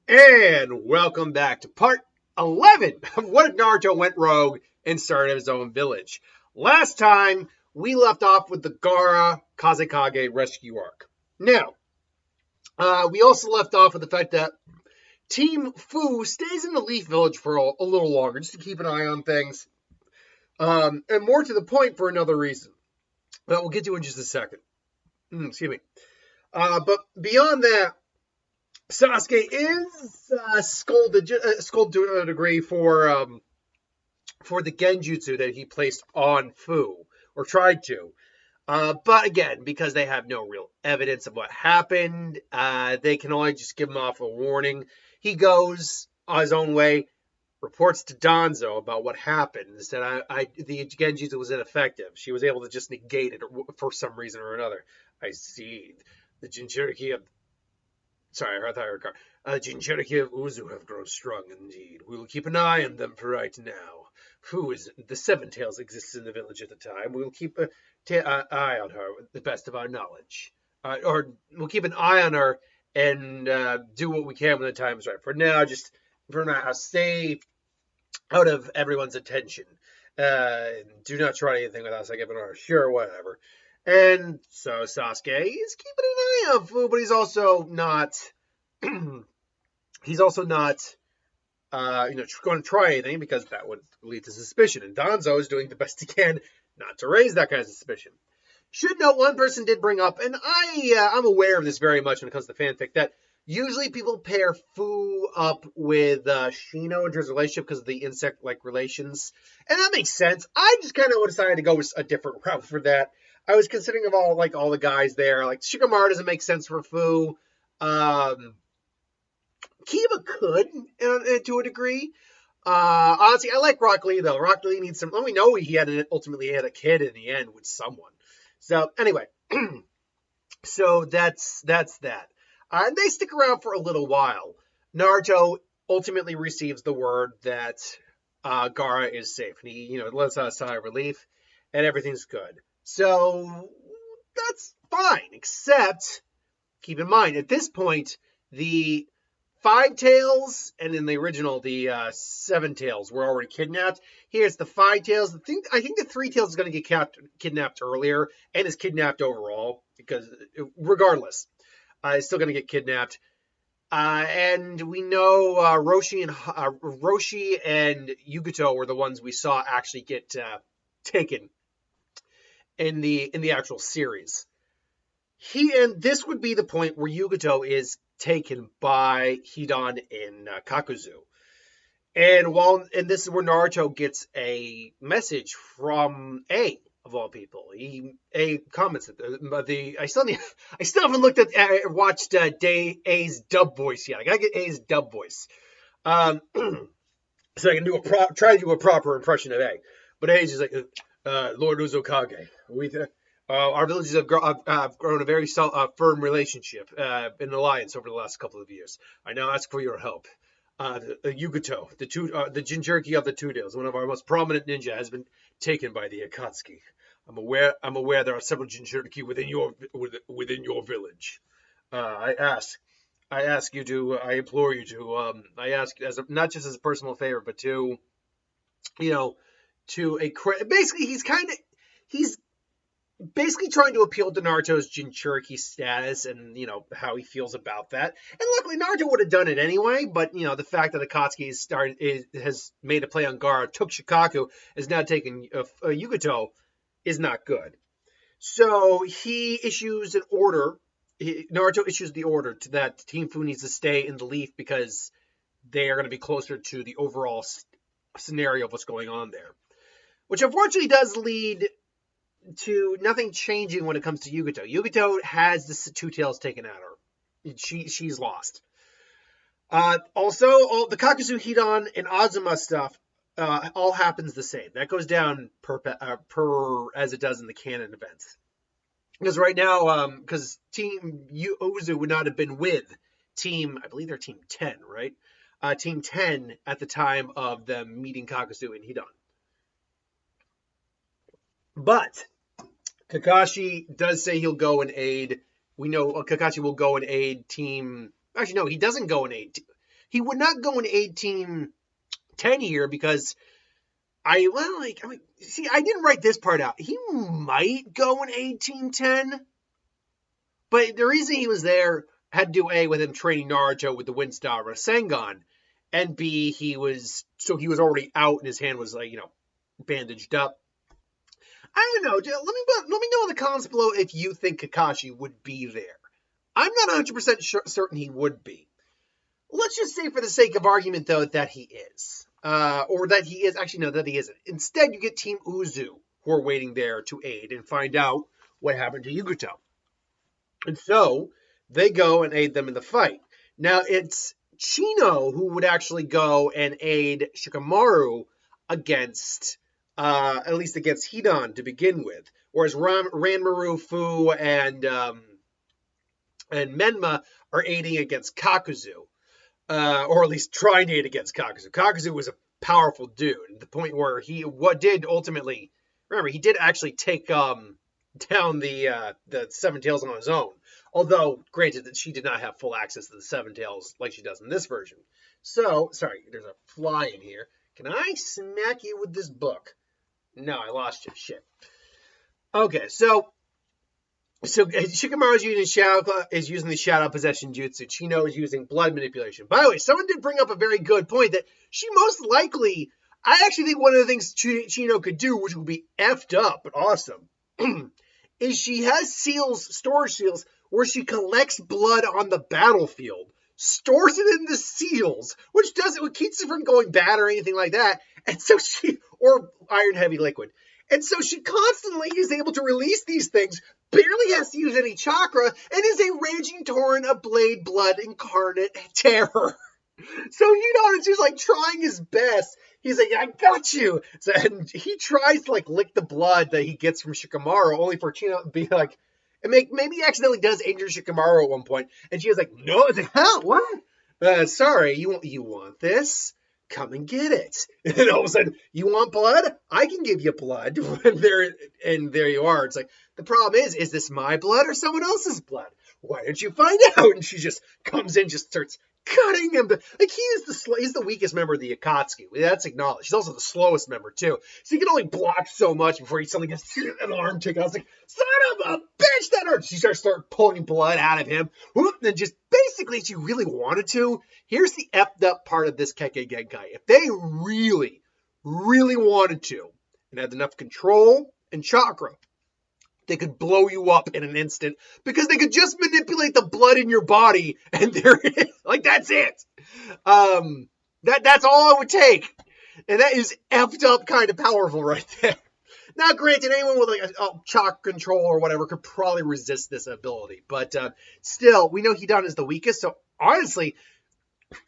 And welcome back to part 11 of What If Naruto Went Rogue and started his own village. Last time, we left off with the Gaara Kazekage rescue arc. Now, we also left off with the fact that Team Fu stays in the Leaf Village for a little longer, just to keep an eye on things. And more to the point for another reason that we'll get to in just a second. Excuse me. But beyond that, Sasuke is scolded to a degree for the genjutsu that he placed on Fu, or tried to. But again, because they have no real evidence of what happened, they can only just give him off a warning. He goes on his own way, reports to Danzo about what happened. Instead, the genjutsu was ineffective. She was able to just negate it for some reason or another. I see. The Jinchuriki of... Sorry, I thought I heard car. Jinchuriki of Uzu have grown strong indeed. We will keep an eye on them for right now. Who is it? The Seven Tails exists in the village at the time. We will keep an eye on her with the best of our knowledge. Or we'll keep an eye on her and do what we can when the time is right. For now, stay out of everyone's attention. Do not try anything with us. I give an order. Sure, whatever. And so Sasuke is keeping an eye on Fu, but he's also not going to try anything because that would lead to suspicion. And Danzo is doing the best he can not to raise that kind of suspicion. Should note, one person did bring up, and I'm aware of this very much when it comes to fanfic, that usually people pair Fu up with Shino in terms of relationship because of the insect-like relations. And that makes sense. I just kind of decided to go with a different route for that. I was considering of all the guys there. Like, Shikamaru doesn't make sense for Fu. Kiba could, to a degree. Honestly, I like Rock Lee, though. Rock Lee needs some... Well, we know he ultimately had a kid in the end with someone. So, anyway. So, that's that. And they stick around for a little while. Naruto ultimately receives the word that Gaara is safe. And he, lets out a sigh of relief. And everything's good. So, that's fine, except, keep in mind, at this point, the Five Tails, and in the original, the Seven Tails were already kidnapped. Here's the Five Tails. I think the Three Tails is going to get kidnapped earlier, and is kidnapped overall, because, regardless, is still going to get kidnapped. And we know Roshi and Yugato were the ones we saw actually get taken in the actual series. And this would be the point where Yugato is taken by Hidan in Kakuzu. And this is where Naruto gets a message from A, of all people. A comments I still haven't watched A's dub voice yet. I gotta get A's dub voice. So I can try to do a proper impression of A. But A's just like, Lord Uzukage, our villages have grown a very firm relationship, in alliance over the last couple of years. I now ask for your help. Yugato, the Jinchuriki of the Two Tails, one of our most prominent ninja, has been taken by the Akatsuki. I'm aware there are several Jinchuriki within your village. I implore you to, I ask not just as a personal favor, but to, basically he's basically trying to appeal to Naruto's Jinchuriki status and, how he feels about that. And luckily, Naruto would have done it anyway, but, the fact that Akatsuki has made a play on Gaara, took Shikaku, is now taking Yugato, is not good. So he issues an order. Naruto issues the order that Team Fu needs to stay in the Leaf because they are going to be closer to the overall scenario of what's going on there. Which unfortunately does lead to nothing changing when it comes to Yugato. Yugato has the Two Tails taken out of her. She's lost. Also, all the Kakuzu, Hidan, and Azuma stuff all happens the same. That goes down per as it does in the canon events. Because right now, because Team Uzu would not have been with Team, I believe they're Team 10, right? Team 10 at the time of them meeting Kakuzu and Hidan. But Kakashi does say he'll go and aid. We know Kakashi will go and aid Team... Actually, no, he doesn't go and aid. He would not go in 1810 here because I mean, see, I didn't write this part out. He might go in 1810, but the reason he was there had to do A, with him training Naruto with the Wind Star Rasengan, and B, he was already out and his hand was bandaged up. I don't know. Let me know in the comments below if you think Kakashi would be there. I'm not 100% certain he would be. Let's just say for the sake of argument, though, that he is. Or that he is. Actually, no, that he isn't. Instead, you get Team Uzu, who are waiting there to aid and find out what happened to Yuguto. And so, they go and aid them in the fight. Now, it's Chino who would actually go and aid Shikamaru against, at least against Hidan to begin with. Whereas Ranmaru, Fu, and Menma are aiding against Kakuzu. Or at least trying to aid against Kakuzu. Kakuzu was a powerful dude. At the point where he did actually take down the Seven Tails on his own. Although, granted that she did not have full access to the Seven Tails like she does in this version. So, sorry, there's a fly in here. Can I smack you with this book? No, I lost you. Shit. Okay, so Shikamaru is using the shadow possession jutsu. Chino is using blood manipulation. By the way, someone did bring up a very good point that she most likely, I actually think one of the things Chino could do, which would be effed up but awesome, is she has storage seals, where she collects blood on the battlefield, stores it in the seals, which keeps it from going bad or anything like that, and so or iron heavy liquid. And so she constantly is able to release these things, barely has to use any chakra, and is a raging torrent of blade blood incarnate terror. So is just like trying his best. He's like, I got you. So, and he tries to lick the blood that he gets from Shikamaru, only for Chino to be like, and maybe he accidentally does injure Shikamaru at one point, and she was like, no, it's like, hell, what? Sorry, you want this? Come and get it. And all of a sudden, you want blood? I can give you blood. And there you are. It's like, the problem is this my blood or someone else's blood? Why don't you find out? And she just comes in, just starts cutting him. He's the weakest member of the Akatsuki. That's acknowledged. He's also the slowest member, too. So he can only block so much before he suddenly gets an arm taken out. It's like, son of a bitch, that hurts. She starts pulling blood out of him. And just basically, if she really wanted to, here's the effed up part of this Kekkei Genkai. If they really, really wanted to, and had enough control and chakra, they could blow you up in an instant because they could just manipulate the blood in your body, and there it is. That's it. That's all it would take, and that is effed up kind of powerful right there. Now, granted, anyone with a chakra control or whatever could probably resist this ability, but still, we know Hidan is the weakest. So honestly,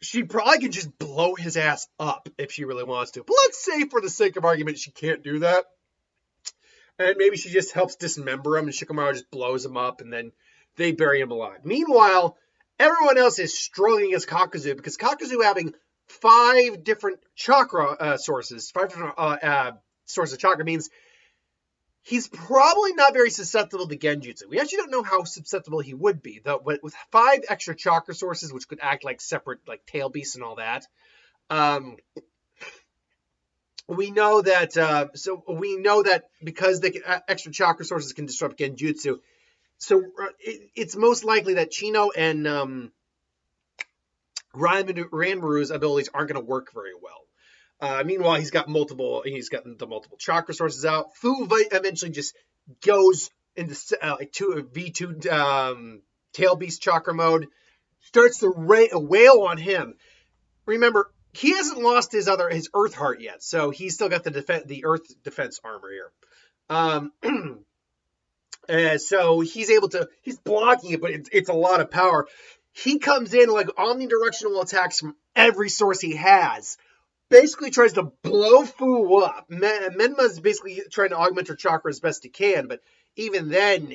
she probably could just blow his ass up if she really wants to. But let's say, for the sake of argument, she can't do that. And maybe she just helps dismember him, and Shikamaru just blows him up, and then they bury him alive. Meanwhile, everyone else is struggling against Kakuzu, because Kakuzu having 5 different chakra sources, 5 different sources of chakra, means he's probably not very susceptible to Genjutsu. We actually don't know how susceptible he would be, though. But with 5 extra chakra sources, which could act like separate, tail beasts and all that, we know that. We know that because extra chakra sources can disrupt Genjutsu. So it's most likely that Chino and Ranmaru's abilities aren't going to work very well. Meanwhile, he's got the multiple chakra sources out. Fu eventually just goes into V2 tail beast chakra mode, starts to wail on him. Remember, he hasn't lost his Earth Heart yet, so he's still got the Earth defense armor here. So he's blocking it, but it's a lot of power. He comes in omnidirectional attacks from every source he has. Basically tries to blow Fu up. Menma's basically trying to augment her chakra as best he can, but even then,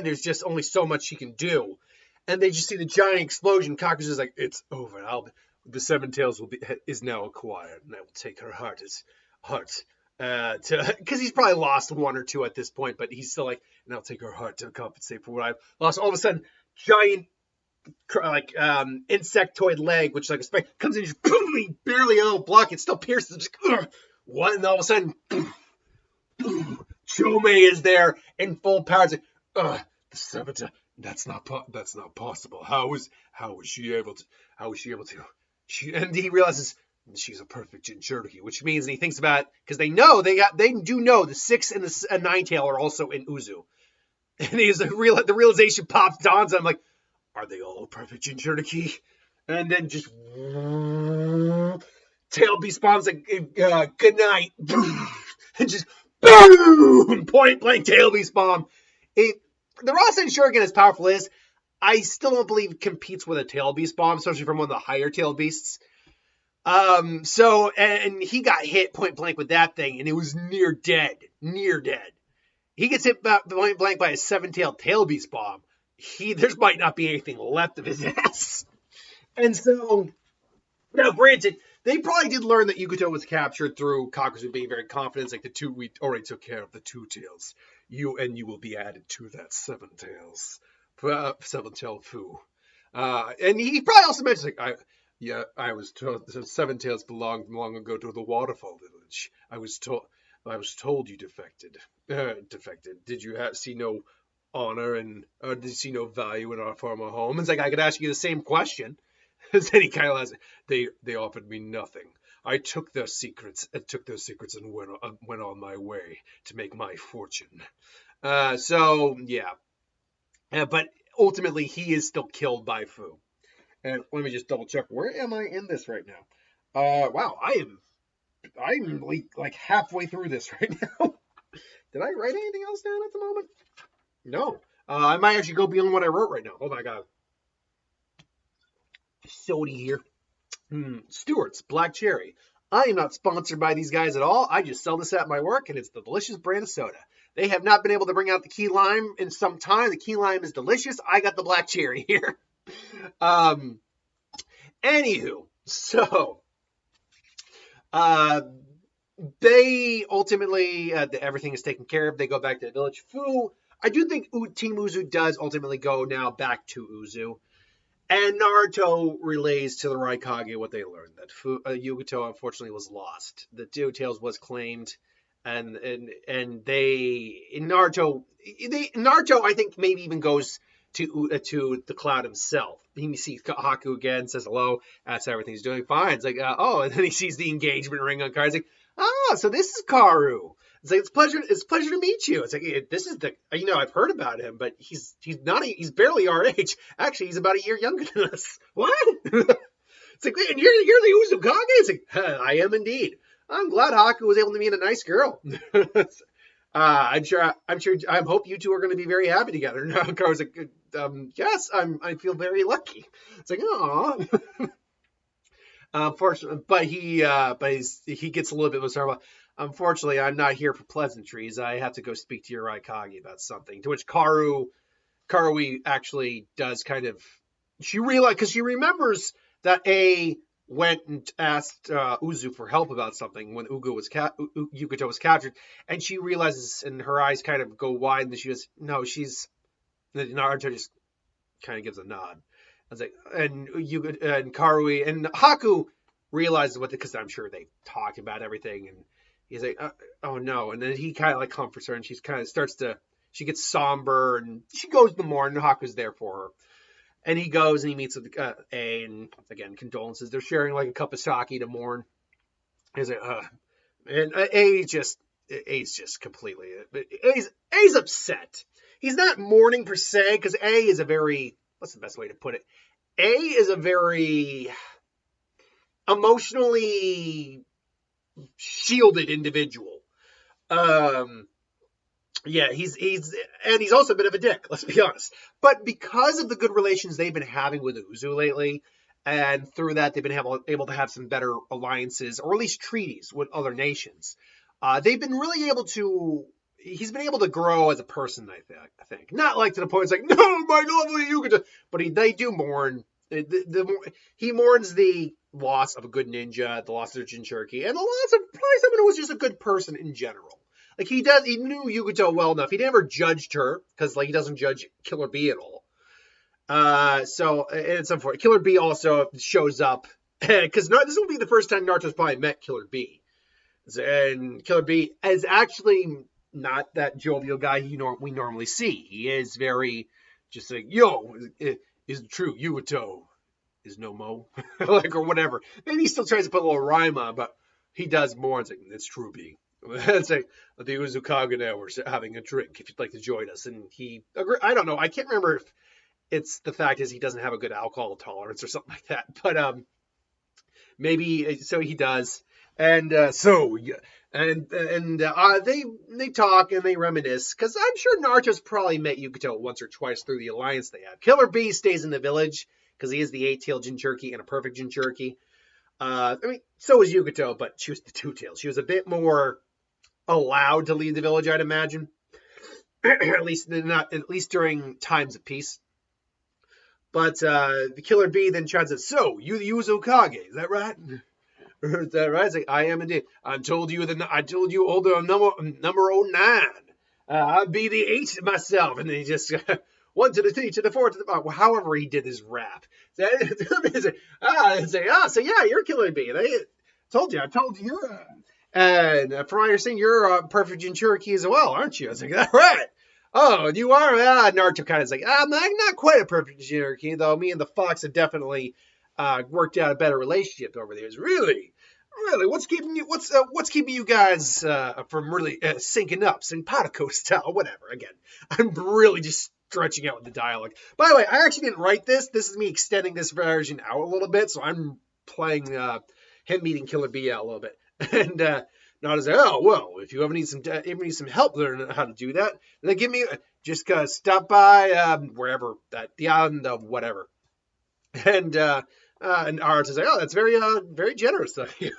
there's just only so much she can do. And they just see the giant explosion. Kakuzu's like, it's over. The Seven Tails is now acquired, and I will take her heart. Because he's probably lost 1 or 2 at this point, but he's still like, and I'll take her heart to compensate for what I've lost. All of a sudden, giant insectoid leg, which like a spike comes in, just he barely block it, still pierces. Just, what? And all of a sudden, Chomei is there in full power. It's like, the seventh. That's not possible. How was she able to? And he realizes she's a perfect Jinchuriki, which means, and he thinks about, because they do know the 6 and the 9 tail are also in Uzu, and the realization dawns on him, like, are they all perfect Jinchuriki? And then just tail beast bombs like, good night, and just boom, point blank tail beast bomb. The Rasen Shuriken, as powerful as, I still don't believe it competes with a tail beast bomb, especially from one of the higher tail beasts. And he got hit point blank with that thing, and it was near dead. He gets hit point blank by a 7-tailed tail beast bomb. There might not be anything left of his ass. And so, now granted, they probably did learn that Yukuto was captured through Kakuzu being very confident. Like, we already took care of the 2 tails. You will be added to that 7 tails. 7-tailed Fu. And he probably also mentions, like, I was told the 7 tails belonged long ago to the waterfall village. I was told you defected. Did you see no honor and did you see no value in our former home? It's like, I could ask you the same question. And then he kind of has, they offered me nothing. I took their secrets and went on my way to make my fortune. So yeah. But ultimately, he is still killed by Fu. And let me just double check. Where am I in this right now? Wow, I'm like halfway through this right now. Did I write anything else down at the moment? No. I might actually go beyond what I wrote right now. Oh my god. Sody here. Stewart's Black Cherry. I am not sponsored by these guys at all. I just sell this at my work, and it's the delicious brand of soda. They have not been able to bring out the key lime in some time. The key lime is delicious. I got the black cherry here. Anywho, so they ultimately everything is taken care of. They go back to the village. Fu, I do think Team Uzu does ultimately go now back to Uzu. And Naruto relays to the Raikage what they learned, that Yugoto unfortunately was lost. The 2 tails was claimed. And Naruto I think maybe even goes to the Cloud himself. He sees Haku again, says hello, asks how everything's doing fine. It's like, and then he sees the engagement ring on Karu. He's like, so this is Karu. It's like, it's pleasure to meet you. It's like, this is I've heard about him, but he's barely our age. Actually, he's about a year younger than us. What? It's like, and you're the Uzukage? It's like, I am indeed. I'm glad Haku was able to meet a nice girl. I hope you two are going to be very happy together. No, Karu's like, yes, I feel very lucky. It's like, aw. Unfortunately, but he gets a little bit more. Unfortunately, I'm not here for pleasantries. I have to go speak to your Raikage about something. To which Karu actually does kind of, she realized, because she remembers that went and asked Uzu for help about something when Yugoto was captured, and she realizes, and her eyes kind of go wide, and she goes, no, Naruto just kind of gives a nod. I was like, and Karu and Haku realizes because I'm sure they talk about everything, and he's like, oh no, and then he kind of like comforts her, and she's kind of she gets somber, and she goes to mourn, and Haku's there for her. And he goes and he meets with A, and again, condolences. They're sharing like a cup of sake to mourn. He's like, and A's just completely, A's upset. He's not mourning per se, because A is a very, what's the best way to put it? A is a very emotionally shielded individual. Yeah, he's also a bit of a dick, let's be honest. But because of the good relations they've been having with Uzu lately, and through that they've been able to have some better alliances, or at least treaties with other nations, they've been really able to. He's been able to grow as a person, I think. Not like to the point it's like, no, my lovely Yugoto, but they do mourn. He mourns the loss of a good ninja, the loss of Jinchuriki, and the loss of probably someone who was just a good person in general. Like, he knew Yugoto well enough. He never judged her, because, like, he doesn't judge Killer Bee at all. So it's unfortunate. Killer B also shows up because this will be the first time Naruto's probably met Killer B, and Killer B is actually not that jovial guy we normally see. He is very just like, yo, is it true Yuito is no mo, like, or whatever. Maybe he still tries to put a little rhyme on, but he does more. It's like, it's true B. It's like, the Uzukage now we're having a drink if you'd like to join us, and he I don't know, I can't remember if it's the fact is he doesn't have a good alcohol tolerance or something like that. But maybe so he does. And they talk and they reminisce because I'm sure Naruto's probably met Yukito once or twice through the alliance they have. Killer B stays in the village because he is the 8-tailed Jinchuriki and a perfect Jinchuriki. I mean, so is Yukito, but she was the 2-tailed. She was a bit more allowed to leave the village, I'd imagine. at least during times of peace. But the Killer B then tries to, so, you the Uzukage, is that right? Is that right? It's like, I am indeed. I told you older number 09. I'll be the 8 myself. And then he just 1 to the 3 to the 4 to the however he did his rap. So yeah, you're Killer B. I told you you're and from what I understand, you're a perfect Jinchuriki as well, aren't you? I was like, all right. Oh, you are? Naruto kind of is like, I'm not quite a perfect Jinchuriki, though. Me and the Fox have definitely worked out a better relationship over the years. Really? What's keeping you guys from really syncing up, simpatico style, whatever? Again, I'm really just stretching out with the dialogue. By the way, I actually didn't write this. This is me extending this version out a little bit, so I'm playing him meeting Killer B out a little bit. And Nada's like, oh, well, if you ever need some help learning how to do that, then give me, just stop by wherever, the island of whatever. And Naruto's like, oh, that's very generous of you.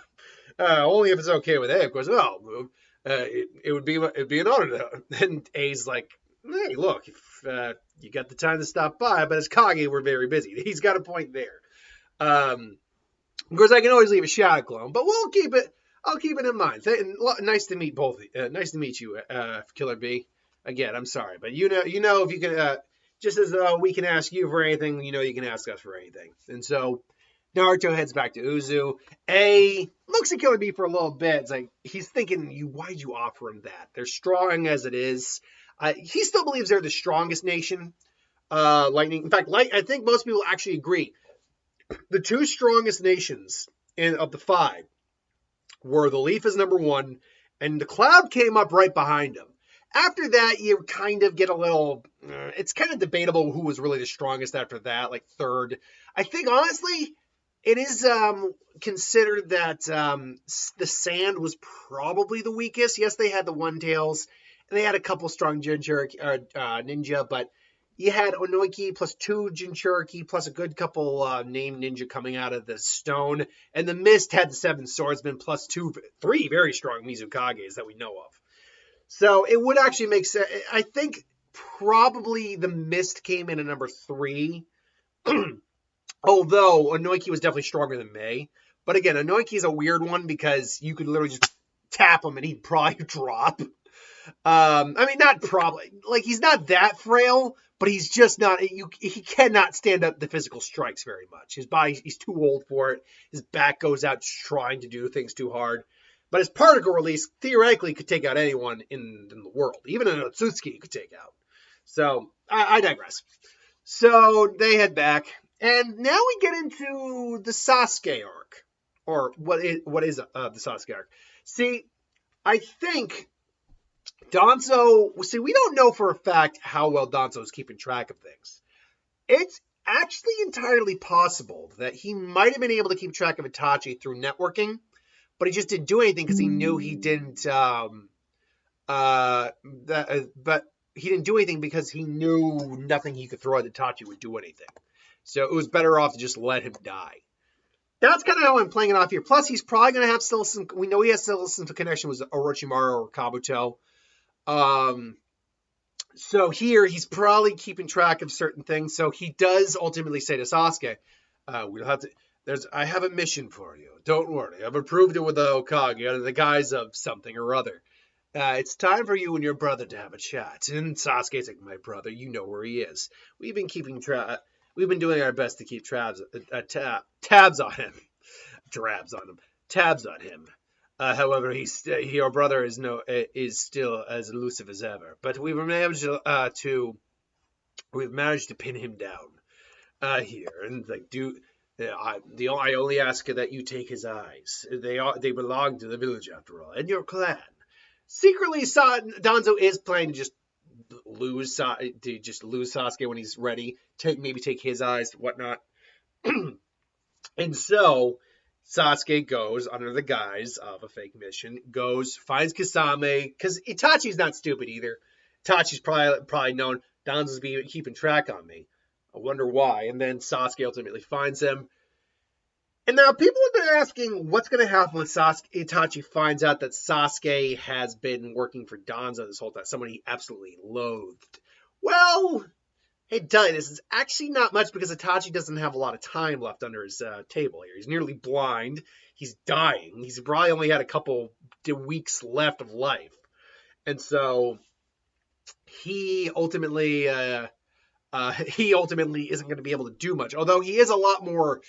Only if it's okay with A, of course. Well, it'd be an honor. And A's like, hey, look, if you got the time to stop by, but as Kage, we're very busy. He's got a point there. Of course, I can always leave a shadow clone, but I'll keep it in mind. Nice to meet both. Nice to meet you, Killer B. Again, I'm sorry, but you know if you can, just as we can ask you for anything, you can ask us for anything. And so Naruto heads back to Uzu. A looks at Killer B for a little bit. It's like he's thinking, why'd you offer him that? They're strong as it is. He still believes they're the strongest nation. Lightning. In fact, I think most people actually agree. The 2 strongest nations of the 5 were the Leaf as number 1, and the Cloud came up right behind him. After that, you kind of get a little... it's kind of debatable who was really the strongest after that, like 3rd. I think, honestly, it is considered that the Sand was probably the weakest. Yes, they had the One-Tails, and they had a couple strong ninja, but you had Onoiki plus 2 Jinchuriki plus a good couple named ninja coming out of the stone. And the Mist had the 7 swordsmen plus 3 very strong Mizukages that we know of. So it would actually make sense. I think probably the Mist came in at number 3. Although Onoiki was definitely stronger than Mei. But again, Onoiki is a weird one because you could literally just tap him and he'd probably drop. I mean, not probably. Like, he's not that frail, but he's just not, he cannot stand up the physical strikes very much. His body, he's too old for it. His back goes out trying to do things too hard. But his particle release theoretically could take out anyone in the world. Even an Akatsuki could take out. So, I digress. So, they head back. And now we get into the Sasuke arc. Or what is the Sasuke arc? See, I think Danzo, we don't know for a fact how well Danzo is keeping track of things. It's actually entirely possible that he might have been able to keep track of Itachi through networking, but he just didn't do anything because he knew he didn't. But he didn't do anything because he knew nothing he could throw at Itachi would do anything. So it was better off to just let him die. That's kind of how I'm playing it off here. Plus, he's probably going to have still some. We know he has still some connection with Orochimaru or Kabuto. So here he's probably keeping track of certain things. So he does ultimately say to Sasuke, "We'll have to. I have a mission for you. Don't worry. I've approved it with the Hokage under the guise of something or other. It's time for you and your brother to have a chat." And Sasuke's like, "My brother, you know where he is. We've been keeping track. we've been doing our best to keep tabs on him. Drabs on him. Tabs on him. However, your brother is still as elusive as ever. But we've managed to pin him down here, and like I only ask that you take his eyes. They belong to the village after all, and your clan. Secretly, Danzo is planning to just lose Sasuke when he's ready. Maybe take his eyes, whatnot. And so Sasuke goes under the guise of a fake mission, finds Kasame, because Itachi's not stupid either. Itachi's probably known Danzo's keeping track on me. I wonder why. And then Sasuke ultimately finds him. And now people have been asking what's going to happen when Itachi finds out that Sasuke has been working for Danzo this whole time, someone he absolutely loathed. Well, hey, tell you this is actually not much because Itachi doesn't have a lot of time left under his table here. He's nearly blind. He's dying. He's probably only had a couple weeks left of life. And so he ultimately isn't going to be able to do much, although he is a lot more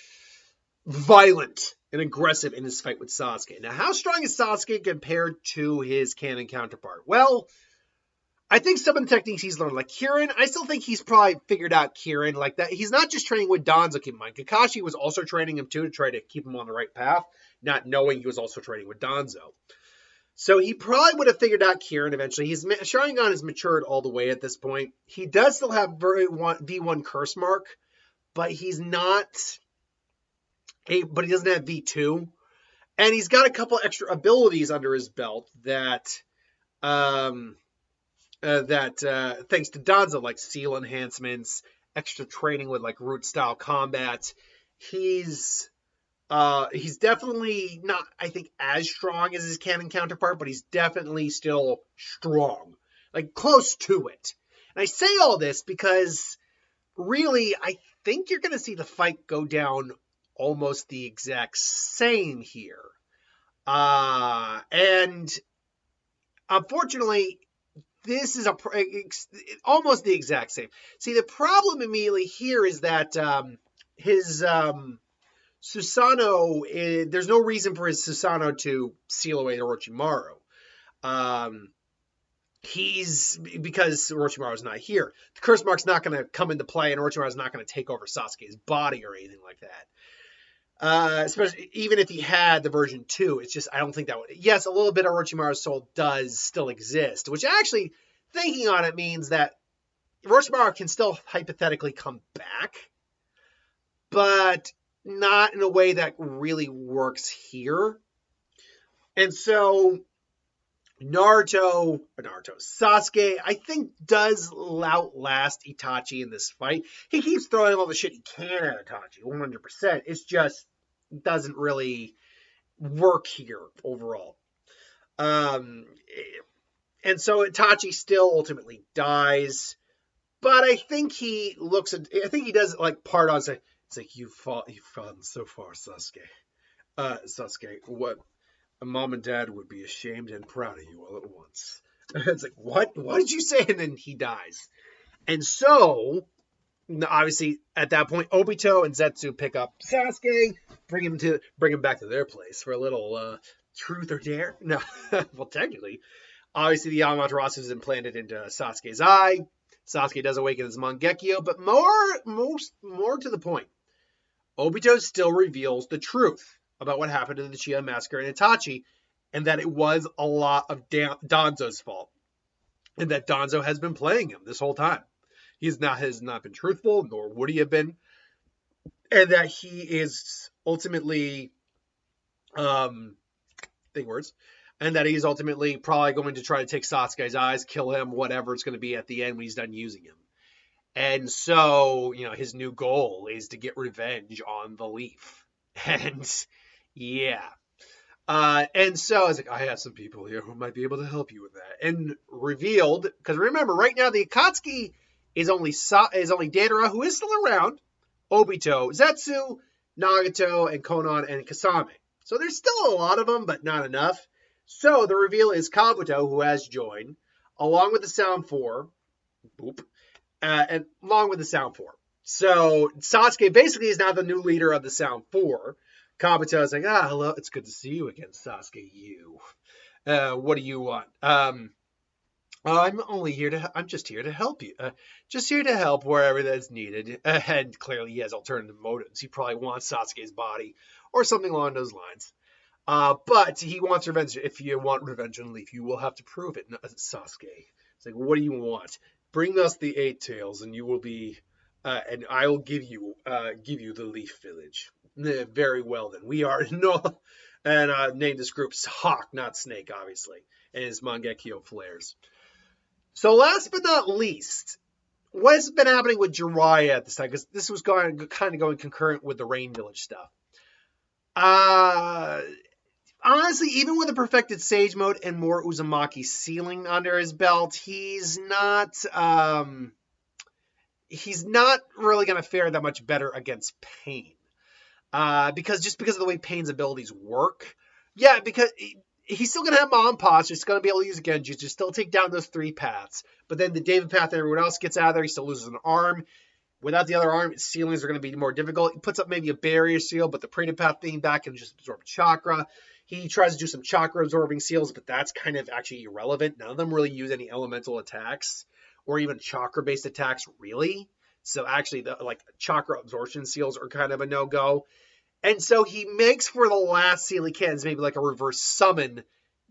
violent and aggressive in his fight with Sasuke. Now, how strong is Sasuke compared to his canon counterpart? Well, I think some of the techniques he's learned, like Kirin, I still think he's probably figured out Kirin like that. He's not just training with Danzo, keep in mind. Kakashi was also training him too to try to keep him on the right path, not knowing he was also training with Danzo. So he probably would have figured out Kirin eventually. Sharingan has matured all the way at this point. He does still have V1 curse mark, but he's not... but he doesn't have V2. And he's got a couple extra abilities under his belt that thanks to Danzo, like seal enhancements, extra training with like root style combat. He's definitely not, I think, as strong as his canon counterpart, but he's definitely still strong, like close to it. And I say all this because really, I think you're going to see the fight go down almost the exact same here. And unfortunately, this is almost the exact same. See, the problem immediately here is that his Susanoo, there's no reason for his Susanoo to seal away Orochimaru. Because Orochimaru's not here. The curse mark's not going to come into play, and Orochimaru's not going to take over Sasuke's body or anything like that. Especially even if he had the version 2, it's just I don't think that would. Yes, a little bit of Orochimaru's soul does still exist, which actually, thinking on it, means that Orochimaru can still hypothetically come back, but not in a way that really works here. And so Sasuke, I think, does outlast Itachi in this fight. He keeps throwing all the shit he can at Itachi, 100%. It's just doesn't really work here overall. And so Itachi still ultimately dies, but I think he does like part on say, it's like you've fallen so far, Sasuke. Sasuke, what? Mom and Dad would be ashamed and proud of you all at once. It's like, what? What did you say? And then he dies. And so, obviously, at that point, Obito and Zetsu pick up Sasuke, bring him back to their place for a little truth or dare. No, well, technically, obviously, the Amaterasu is implanted into Sasuke's eye. Sasuke does awaken as Mangekyo, but more to the point, Obito still reveals the truth about what happened to the Uchiha Massacre and Itachi, and that it was a lot of Danzo's fault, and that Danzo has been playing him this whole time. He has not been truthful, nor would he have been, and that he is ultimately, and that he's ultimately probably going to try to take Sasuke's eyes, kill him, whatever it's going to be at the end when he's done using him. And so, his new goal is to get revenge on the Leaf. And yeah. And so I was like, I have some people here who might be able to help you with that. And revealed, because remember, right now the Akatsuki is only Deidara, who is still around, Obito, Zetsu, Nagato, and Konan, and Kasame. So there's still a lot of them, but not enough. So the reveal is Kabuto, who has joined, along with the Sound 4, and along with the Sound 4. So Sasuke basically is now the new leader of the Sound Four. Kabuto is like, hello, it's good to see you again, Sasuke. What do you want? I'm just here to help you. Just here to help wherever that's needed. And clearly he has alternative motives. He probably wants Sasuke's body or something along those lines. But he wants revenge. If you want revenge on Leaf, you will have to prove it, Sasuke. It's like, what do you want? Bring us the 8 tails, and you will be, and I will give you the Leaf Village. Very well then. We are no, and name this group Hawk, not Snake, obviously, and his Mangekyo flares. So last but not least, what's been happening with Jiraiya at this time? Because this was kind of going concurrent with the Rain Village stuff. Honestly, even with a perfected Sage Mode and more Uzumaki ceiling under his belt, he's not really going to fare that much better against Pain. Because of the way Pain's abilities work. Yeah, because he's still going to have Mom Pass. He's going to be able to use Genjutsu, still take down those 3 paths. But then the David path that everyone else gets out of there, he still loses an arm. Without the other arm, ceilings are going to be more difficult. He puts up maybe a barrier seal, but the Preta path thing back and just absorb chakra. He tries to do some chakra absorbing seals, but that's kind of actually irrelevant. None of them really use any elemental attacks or even chakra based attacks, really. So actually, the chakra absorption seals are kind of a no-go. And so he makes for the last seal he can, maybe like a reverse summon.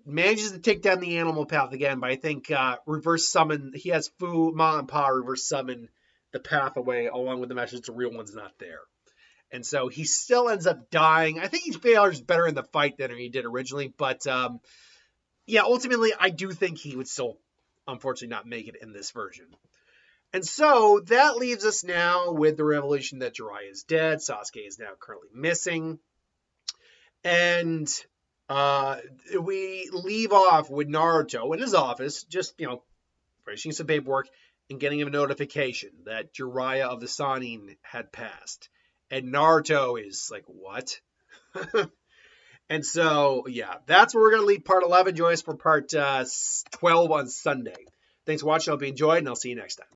Manages to take down the animal path again, but I think reverse summon, he has Fu, Ma, and Pa reverse summon the path away, along with the message the real one's not there. And so he still ends up dying. I think he fares better in the fight than he did originally, but ultimately I do think he would still, unfortunately, not make it in this version. And so that leaves us now with the revelation that Jiraiya is dead. Sasuke is now currently missing. And we leave off with Naruto in his office, just, finishing some paperwork and getting a notification that Jiraiya of the Sannin had passed. And Naruto is like, what? And so, that's where we're going to leave part 11. Join us for part 12 on Sunday. Thanks for watching. I hope you enjoyed, and I'll see you next time.